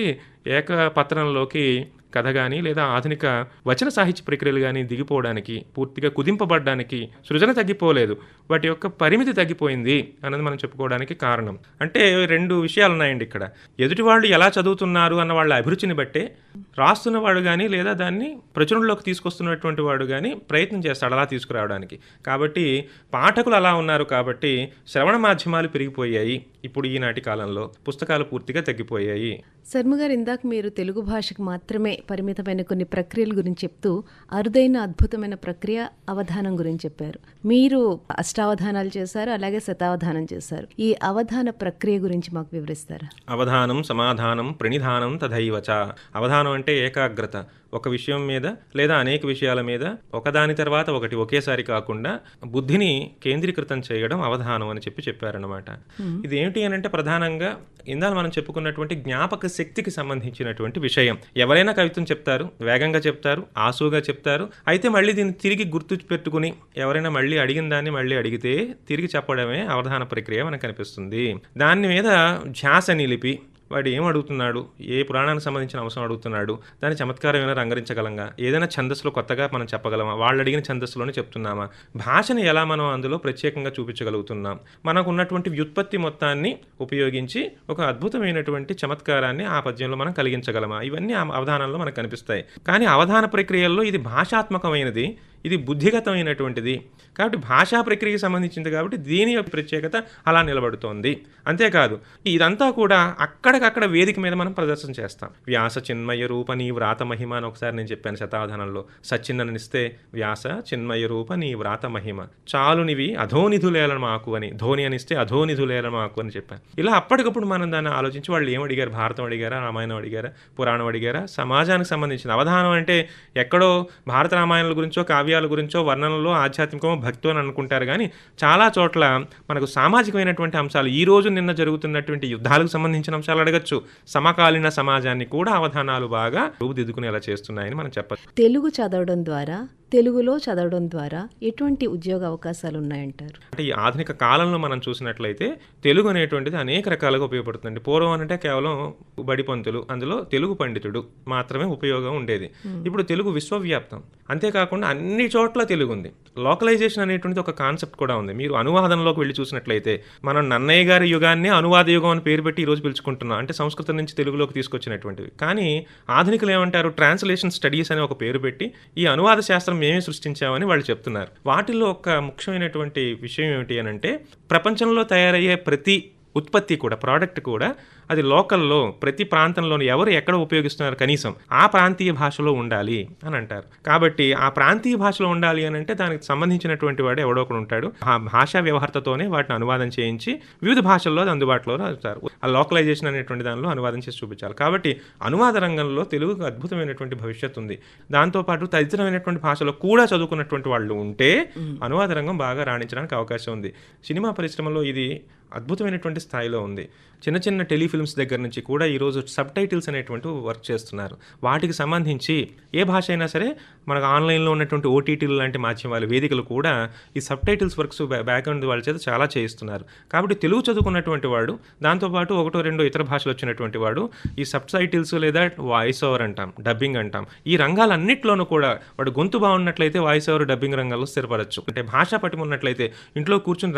ఏకపత్రంలోకి కథ కానీ లేదా ఆధునిక వచన సాహిత్య ప్రక్రియలు కానీ దిగిపోవడానికి, పూర్తిగా కుదింపబడడానికి సృజన తగ్గిపోలేదు, వాటి యొక్క పరిమితి తగ్గిపోయింది అన్నది మనం చెప్పుకోవడానికి కారణం. అంటే 2 విషయాలు ఉన్నాయండి ఇక్కడ. ఎదుటి వాళ్ళు ఎలా చదువుతున్నారు అన్న వాళ్ళ అభిరుచిని బట్టే రాస్తున్నవాడు కానీ లేదా దాన్ని ప్రచురణలోకి తీసుకొస్తున్నటువంటి వాడు కానీ ప్రయత్నం చేస్తాడు అలా తీసుకురావడానికి. కాబట్టి పాఠకులు అలా ఉన్నారు కాబట్టి శ్రవణ మాధ్యమాలు పెరిగిపోయాయి. ఇప్పుడు ఈనాటి కాలంలో పుస్తకాలు పూర్తిగా తగ్గిపోయాయి. శర్మ గారు, ఇందాక మీరు తెలుగు భాషకు మాత్రమే పరిమితమైన కొన్ని ప్రక్రియల గురించి చెప్తూ అరుదైన అద్భుతమైన ప్రక్రియ అవధానం గురించి చెప్పారు. మీరు అష్టావధానాలు చేశారు, అలాగే శతావధానం చేశారు. ఈ అవధాన ప్రక్రియ గురించి మాకు వివరిస్తారా? అవధానం, సమాధానం, ప్రణిధానం తథైవచ. అవధానం అంటే ఏకాగ్రత. ఒక విషయం మీద లేదా అనేక విషయాల మీద ఒకదాని తర్వాత ఒకటి ఒకేసారి కాకుండా బుద్ధిని కేంద్రీకృతం చేయడం అవధానం అని చెప్పారన్నమాట. ఇది ఏమిటి అని అంటే ప్రధానంగా ఇందాక మనం చెప్పుకున్నటువంటి జ్ఞాపక శక్తికి సంబంధించినటువంటి విషయం. ఎవరైనా కవిత్వం చెప్తారు, వేగంగా చెప్తారు, ఆసుగా చెప్తారు. అయితే మళ్ళీ దీన్ని తిరిగి గుర్తు పెట్టుకుని ఎవరైనా మళ్ళీ అడిగిన దాన్ని మళ్ళీ అడిగితే తిరిగి చెప్పడమే అవధాన ప్రక్రియ మనకు కనిపిస్తుంది. దాని మీద ధ్యాస నిలిపి వాడు ఏం అడుగుతున్నాడు, ఏ పురాణానికి సంబంధించిన అంశం అడుగుతున్నాడు, దాని చమత్కారం ఏమైనా రంగరించగలంగా, ఏదైనా ఛందస్సులో కొత్తగా మనం చెప్పగలమా, వాళ్ళు అడిగిన ఛందస్సులోనే చెప్తున్నామా, భాషని ఎలా మనం అందులో ప్రత్యేకంగా చూపించగలుగుతున్నాం, మనకు ఉన్నటువంటి వ్యుత్పత్తి మొత్తాన్ని ఉపయోగించి ఒక అద్భుతమైనటువంటి చమత్కారాన్ని ఆ పద్యంలో మనం కలిగించగలమా, ఇవన్నీ అవధానంలో మనకు కనిపిస్తాయి. కానీ అవధాన ప్రక్రియల్లో ఇది భాషాత్మకమైనది, ఇది బుద్ధిగతమైనటువంటిది. కాబట్టి భాషా ప్రక్రియకి సంబంధించింది కాబట్టి దీని యొక్క ప్రత్యేకత అలా నిలబడుతోంది. అంతేకాదు ఇదంతా కూడా అక్కడికక్కడ వేదిక మీద మనం ప్రదర్శన చేస్తాం. వ్యాస చిన్మయ రూప నీ వ్రాత మహిమ అని ఒకసారి నేను చెప్పాను శతావధానంలో. సచ్చిన్ననిస్తే వ్యాస చిన్మయ రూప నీ వ్రాత మహిమ, చాలునివి అధోనిధులేల మాకు అని, ధోని అనిస్తే అధోనిధులేల మాకు అని చెప్పాను. ఇలా అప్పటికప్పుడు మనం దాన్ని ఆలోచించి వాళ్ళు ఏం అడిగారు, భారతం అడిగారా, రామాయణం అడిగారా, పురాణం అడిగారా, సమాజానికి సంబంధించిన అవధానం అంటే ఎక్కడో భారత రామాయణాల గురించో కావ్యాల గురించో వర్ణనలో ఆధ్యాత్మికమో భక్తి అని అనుకుంటారు. కానీ చాలా చోట్ల మనకు సామాజికమైనటువంటి అంశాలు, ఈ రోజు నిన్న జరుగుతున్నటువంటి యుద్ధాలకు సంబంధించిన అంశాలు అడగచ్చు. సమకాలీన సమాజాన్ని కూడా అవధానాలు బాగా రూపుదిద్దుకునేలా చేస్తున్నాయని మనం చెప్పచ్చు. తెలుగు చదవడం ద్వారా, తెలుగులో చదవడం ద్వారా ఎటువంటి ఉద్యోగ అవకాశాలు ఉన్నాయంటారు? అంటే ఈ ఆధునిక కాలంలో మనం చూసినట్లయితే తెలుగు అనేటువంటిది అనేక రకాలుగా ఉపయోగపడుతుంది. పూర్వం అంటే కేవలం బడి పంతులు, అందులో తెలుగు పండితుడు మాత్రమే ఉపయోగం ఉండేది. ఇప్పుడు తెలుగు విశ్వవ్యాప్తం. అంతేకాకుండా అన్ని చోట్ల తెలుగు ఉంది. లోకలైజేషన్ అనేటువంటిది ఒక కాన్సెప్ట్ కూడా ఉంది. మీరు అనువాదంలోకి వెళ్ళి చూసినట్లయితే మనం నన్నయ్య గారి యుగాన్ని అనువాద యుగం అని పేరు పెట్టి ఈరోజు పిలుచుకుంటున్నాం. అంటే సంస్కృతం నుంచి తెలుగులోకి తీసుకొచ్చినటువంటివి. కానీ ఆధునికులు ఏమంటారు, ట్రాన్స్లేషన్ స్టడీస్ అని ఒక పేరు పెట్టి ఈ అనువాద శాస్త్రం మేమే సృష్టించామని వాళ్ళు చెప్తున్నారు. వాటిల్లో ఒక ముఖ్యమైనటువంటి విషయం ఏమిటి అని అంటే ప్రపంచంలో తయారయ్యే ప్రతి ఉత్పత్తి కూడా, ప్రోడక్ట్ కూడా అది లోకల్లో ప్రతి ప్రాంతంలోని ఎవరు ఎక్కడ ఉపయోగిస్తున్నారు కనీసం ఆ ప్రాంతీయ భాషలో ఉండాలి అని అంటారు. కాబట్టి ఆ ప్రాంతీయ భాషలో ఉండాలి అని అంటే దానికి సంబంధించినటువంటి వాడు ఎవడో ఒకడు ఉంటాడు. ఆ భాషా వ్యవహారతతోనే వాటిని అనువాదం చేయించి వివిధ భాషల్లో అది అందుబాటులో రాస్తారు. ఆ లోకలైజేషన్ అనేటువంటి దానిలో అనువాదం చేసి చూపించాలి. కాబట్టి అనువాద రంగంలో తెలుగుకు అద్భుతమైనటువంటి భవిష్యత్తు ఉంది. దాంతోపాటు తదితరమైనటువంటి భాషలో కూడా చదువుకున్నటువంటి వాళ్ళు ఉంటే అనువాద రంగం బాగా రాణించడానికి అవకాశం ఉంది. సినిమా పరిశ్రమలో ఇది అద్భుతమైనటువంటి స్థాయిలో ఉంది. చిన్న చిన్న టెలిఫిల్మ్స్ దగ్గర నుంచి కూడా ఈరోజు సబ్ టైటిల్స్ అనేటువంటివి వర్క్ చేస్తున్నారు. వాటికి సంబంధించి ఏ భాష అయినా సరే మనకు ఆన్లైన్లో ఉన్నటువంటి ఓటీటీలు లాంటి మాధ్యమాలు వేదికలు కూడా ఈ సబ్ టైటిల్స్ వర్క్స్ బ్యాక్గ్రౌండ్ వాళ్ళ చేత చాలా చేయిస్తున్నారు. కాబట్టి తెలుగు చదువుకున్నటువంటి వాడు, దాంతోపాటు ఒకటో రెండో ఇతర భాషలు వచ్చినటువంటి వాడు ఈ సబ్ టైటిల్స్ లేదా వాయిస్ ఓవర్ అంటాం, డబ్బింగ్ అంటాం, ఈ రంగాలన్నింటిలోనూ కూడా వాడు గొంతు బాగున్నట్లయితే వాయిస్ ఓవర్ డబ్బింగ్ రంగాల్లో స్థిరపడచ్చు. అంటే భాషా పటిమ ఉన్నట్లయితే, ఇంట్లో కూర్చొని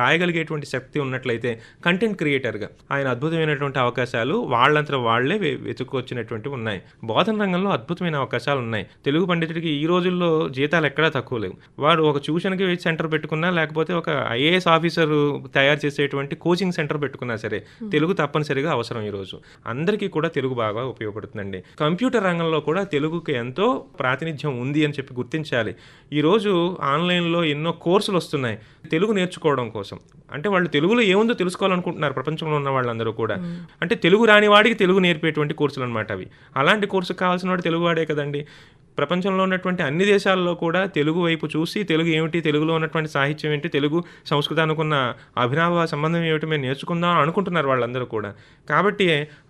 రాయగలిగేటువంటి శక్తి ఉన్నట్లయితే కంటెంట్ క్రియేటర్గా ఆయన అద్భుతమైనటువంటి అవకాశాలు వాళ్ళంతా వాళ్లే వెతుక్కొచ్చినటువంటివి ఉన్నాయి. బోధన రంగంలో అద్భుతమైన అవకాశాలు ఉన్నాయి. తెలుగు పండితుడికి ఈ రోజుల్లో జీతాలు ఎక్కడా తక్కువ లేవు. వాడు ఒక ట్యూషన్కి సెంటర్ పెట్టుకున్నా, లేకపోతే ఒక ఐఏఎస్ ఆఫీసర్ తయారు చేసేటువంటి కోచింగ్ సెంటర్ పెట్టుకున్నా సరే తెలుగు తప్పనిసరిగా అవసరం. ఈరోజు అందరికీ కూడా తెలుగు బాగా ఉపయోగపడుతుందండి. కంప్యూటర్ రంగంలో కూడా తెలుగుకి ఎంతో ప్రాతినిధ్యం ఉంది అని చెప్పి గుర్తించాలి. ఈరోజు ఆన్లైన్లో ఎన్నో కోర్సులు వస్తున్నాయి తెలుగు నేర్చుకోవడం కోసం. అంటే వాళ్ళు తెలుగులో ఏముందో తెలుసుకోవాలనుకుంటున్నారు ప్రపంచంలో ఉన్న వాళ్ళందరూ కూడా. అంటే తెలుగు రాని వాడికి తెలుగు నేర్పేటువంటి కోర్సులు అనమాట అవి. అలాంటి కోర్సుకు కావాల్సిన వాడు తెలుగువాడే కదండి. ప్రపంచంలో ఉన్నటువంటి అన్ని దేశాల్లో కూడా తెలుగు వైపు చూసి తెలుగు ఏమిటి, తెలుగులో ఉన్నటువంటి సాహిత్యం ఏంటి, తెలుగు సంస్కృతానికి ఉన్న అభినవ సంబంధం ఏమిటి మేము నేర్చుకుందాం అనుకుంటున్నారు వాళ్ళందరూ కూడా. కాబట్టి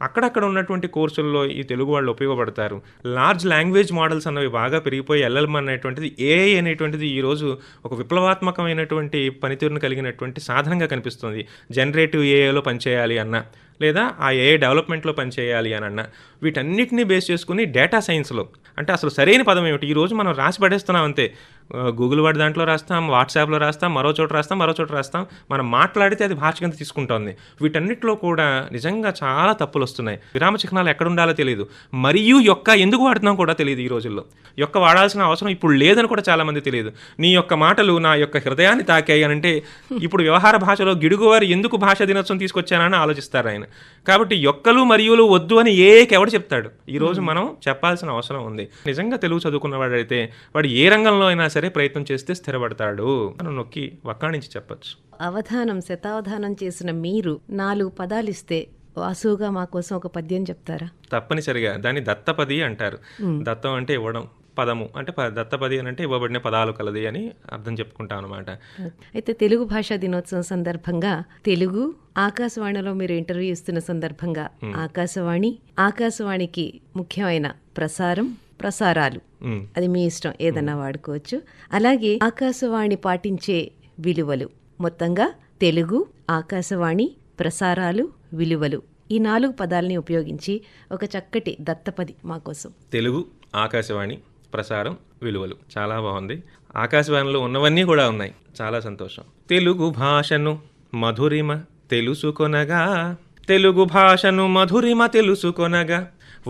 అక్కడక్కడ ఉన్నటువంటి కోర్సుల్లో ఈ తెలుగు వాళ్ళు ఉపయోగపడతారు. లార్జ్ లాంగ్వేజ్ మోడల్స్ అన్నవి బాగా పెరిగిపోయి ఎల్ఎల్ఎం అనేటువంటిది, ఏఐ అనేటువంటిది ఈరోజు ఒక విప్లవాత్మకమైనటువంటి పనితీరును కలిగినటువంటి సాధనంగా కనిపిస్తుంది. జనరేటివ్ ఏఐలో పనిచేయాలి అన్న, లేదా ఆ ఏఐ డెవలప్మెంట్లో పనిచేయాలి అని అన్న, వీటన్నిటిని బేస్ చేసుకుని డేటా సైన్స్లో అంటే అసలు సరైన పదం ఏమిటి, ఈరోజు మనం రాసి పడేస్తున్నాం అంతే. గూగుల్ వాడి దాంట్లో రాస్తాం, వాట్సాప్లో రాస్తాం, మరో చోట రాస్తాం. మనం మాట్లాడితే అది భాష కింద తీసుకుంటోంది. వీటన్నిటిలో కూడా నిజంగా చాలా తప్పులు వస్తున్నాయి. విరామ చిహ్నాలు ఎక్కడ ఉండాలో తెలియదు, మరియు యొక్క ఎందుకు వాడుతున్నాం కూడా తెలియదు. ఈ రోజుల్లో యొక్క వాడాల్సిన అవసరం ఇప్పుడు లేదని కూడా చాలామంది తెలియదు. నీ యొక్క మాటలు నా యొక్క హృదయాన్ని తాకాయి అని అంటే ఇప్పుడు వ్యవహార భాషలో గిడుగువారు ఎందుకు భాషా దినోత్సవం తీసుకొచ్చానని ఆలోచిస్తారు ఆయన. కాబట్టి యొక్కలు మరియులు వద్దు అని ఎవడు చెప్తాడు. ఈరోజు మనం చెప్పాల్సిన అవసరం ఉంది. నిజంగా తెలుగు చదువుకున్నవాడైతే వాడు ఏ రంగంలో అయినా సరే ప్రయత్నం చేస్తే స్థిరపడతాడు మనం నొక్కి వక్కాణించి చెప్పచ్చు. అవధానం శతావధానం చేసిన మీరు 4 పదాలిస్తే వాసుగా మా కోసం ఒక పద్యం చెప్తారా? తప్పనిసరిగా. దాన్ని దత్తపది అంటారు. దత్తం అంటే ఇవ్వడం, పదము అంటే దత్తపది అని అంటే ఇవ్వబడిన పదాలు కలది అని అర్థం చెప్పుకుంటాం అనమాట. అయితే తెలుగు భాషా దినోత్సవం సందర్భంగా తెలుగు ఆకాశవాణిలో మీరు ఇంటర్వ్యూ ఇస్తున్న సందర్భంగా ఆకాశవాణికి ముఖ్యమైన ప్రసారాలు అది మీ ఇష్టం, ఏదన్నా వాడుకోవచ్చు. అలాగే ఆకాశవాణి పాటించే విలువలు, మొత్తంగా తెలుగు, ఆకాశవాణి, ప్రసారాలు, విలువలు, ఈ 4 పదాలని ఉపయోగించి ఒక చక్కటి దత్తపది మా కోసం. తెలుగు, ఆకాశవాణి, ప్రసారం, విలువలు. చాలా బాగుంది. ఆకాశవాణిలో ఉన్నవన్నీ కూడా ఉన్నాయి. చాలా సంతోషం. తెలుగు భాషను మధురిమ తెలుసుకొనగా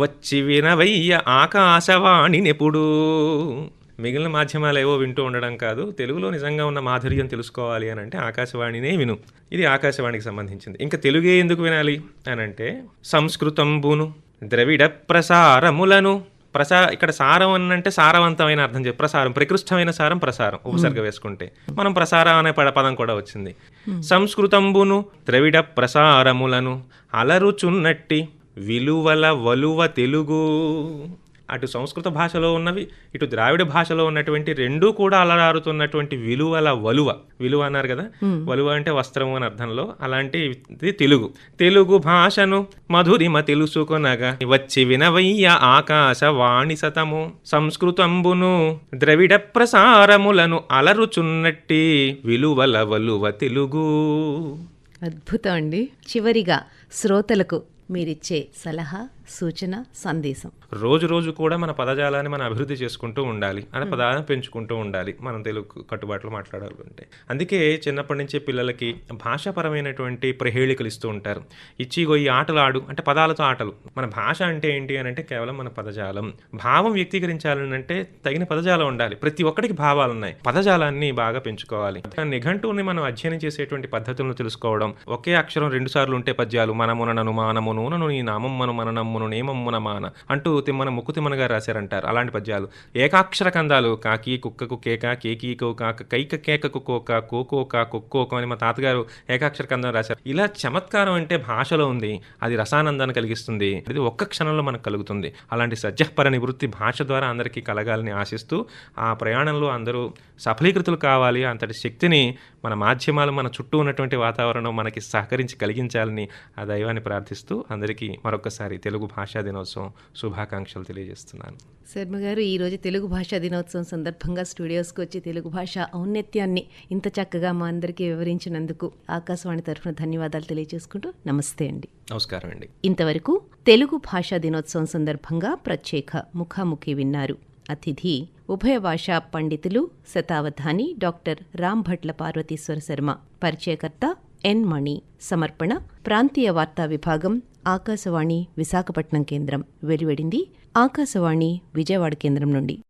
వచ్చి వినవయ్య ఆకాశవాణినెప్పుడు. మిగిలిన మాధ్యమాలు ఏవో వింటూ ఉండడం కాదు, తెలుగులో నిజంగా ఉన్న మాధుర్యం తెలుసుకోవాలి అని అంటే ఆకాశవాణినే విను. ఇది ఆకాశవాణికి సంబంధించింది. ఇంకా తెలుగే ఎందుకు వినాలి అని అంటే సంస్కృతంబును ద్రవిడ ప్రసారములను ఇక్కడ సారం అనంటే సారవంతమైన అర్థం చెప్పి ప్రసారం, ప్రకృష్టమైన సారం, ప్రసారం ఉపసర్గ వేసుకుంటే మనం ప్రసారం అనే పదం కూడా వచ్చింది. సంస్కృతంబును ద్రవిడ ప్రసారములను అలరుచున్నట్టి విలువల వలువ తెలుగు. అటు సంస్కృత భాషలో ఉన్నవి, ఇటు ద్రావిడ భాషలో ఉన్నటువంటి రెండూ కూడా అలరారుతున్నటువంటి విలువల విలువ అన్నారు కదా, వలువ అంటే వస్త్రము అని అర్థంలో, అలాంటిది తెలుగు భాషను మధురిమ తెలుసుకొనగా వచ్చి వినవయ్య ఆకాశవాణి సతము సంస్కృతంబును ద్రవిడ ప్రసారములను అలరుచున్నట్టి విలువల వలువ తెలుగు. అద్భుతం అండి. చివరిగా శ్రోతలకు మీరిచ్చే సలహా, సూచన, సందేశం. రోజు కూడా మన పదజాలాన్ని మనం అభివృద్ధి చేసుకుంటూ ఉండాలి, మన పదాలను పెంచుకుంటూ ఉండాలి మనం తెలుగు కట్టుబాట్లు మాట్లాడాలంటే. అందుకే చిన్నప్పటి నుంచే పిల్లలకి భాషాపరమైనటువంటి ప్రహేళికలు ఇస్తూ ఉంటారు. ఇచ్చిగో ఈ ఆటలు ఆడు అంటే పదాలతో ఆటలు. మన భాష అంటే ఏంటి అని అంటే కేవలం మన పదజాలం. భావం వ్యక్తీకరించాలని అంటే తగిన పదజాలం ఉండాలి. ప్రతి ఒక్కడికి భావాలు ఉన్నాయి. పదజాలాన్ని బాగా పెంచుకోవాలి. నిఘంటువుని మనం అధ్యయనం చేసేటువంటి పద్ధతులను తెలుసుకోవడం. ఒకే అక్షరం 2 సార్లు ఉంటే పద్యాలు మనమునను మానమును నీ నామం మను మననమ్ము మమ్మును నేమమ్మున మాన అంటూ తిమ్మన ముక్కు తిమ్మన గారు రాశారంటారు అలాంటి పద్యాలు. ఏకాక్షర కందాలు కాకి కుక్కకు కేక కేకీకో కాక కైక కేకకు కోక కోకోక కుక్కోక అని మా తాతగారు ఏకాక్షర కందం రాశారు. ఇలా చమత్కారం అంటే భాషలో ఉంది, అది రసానందాన్ని కలిగిస్తుంది, ఇది ఒక్క క్షణంలో మనకు కలుగుతుంది. అలాంటి సత్యపర నివృత్తి భాష ద్వారా అందరికీ కలగాలని ఆశిస్తూ ఆ ప్రయాణంలో అందరూ సఫలీకృతులు కావాలి. అంతటి శక్తిని మన మాధ్యమాలు, మన చుట్టూ ఉన్నటువంటి వాతావరణం మనకి సహకరించి కలిగించాలని ఆ దైవాన్ని ప్రార్థిస్తూ అందరికీ మరొకసారి తెలుగు భాషా దినోత్సవం శుభాకాంక్షలు తెలియజేస్తున్నాను. శర్మ గారు, ఈరోజు తెలుగు భాషా దినోత్సవం సందర్భంగా స్టూడియోస్కి వచ్చి తెలుగు భాష ఔన్నత్యాన్ని ఇంత చక్కగా మా అందరికీ వివరించినందుకు ఆకాశవాణి తరఫున ధన్యవాదాలు తెలియజేసుకుంటూ నమస్తే అండి. నమస్కారం అండి. ఇంతవరకు తెలుగు భాషా దినోత్సవం సందర్భంగా ప్రత్యేక ముఖాముఖి విన్నారు. అతిథి ఉభయ భాషా పండితులు శతావధాని డాక్టర్ రాంభట్ల పార్వతీశ్వర శర్మ. పరిచయకర్త ఎన్ మణి. సమర్పణ ప్రాంతీయ వార్తా విభాగం, ఆకాశవాణి విశాఖపట్నం కేంద్రం. వెలువడింది ఆకాశవాణి విజయవాడ కేంద్రం నుండి.